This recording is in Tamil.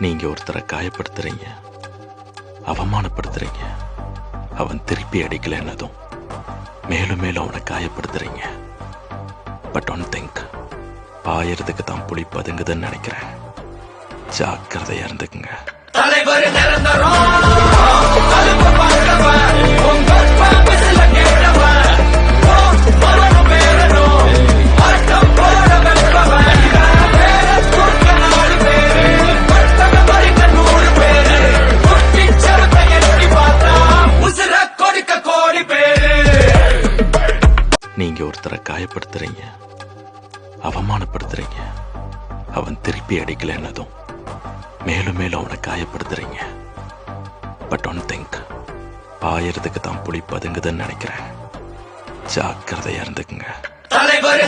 நீங்க ஒருத்தரை காயப்படுத்துறீங்க, அவமானப்படுத்துறீங்க. அவன் திருப்பி அடிக்கலன்னதும் மேலும் மேலும் அவனை காயப்படுத்துறீங்க. பட் ஒன் திங்க், பாயறதுக்கு தான் புலி பதுங்குதுன்னு நினைக்கிறேன். ஜாக்கிரதையா இருந்துக்குங்க. தலைவர் நீங்க ஒருத்தரை காயப்படுத்துறீங்க, அவமானப்படுத்துறீங்க. அவன் திருப்பி அடிக்கலன்னதும் மேலும் மேலும் அவனை காயப்படுத்துறீங்க. பட் ஒன் திங்க், பாயறதுக்கு தான் புலி பதுங்குதுன்னு நினைக்கிறேன். ஜாக்கிரதையா இருந்துக்குங்க. தலைவர்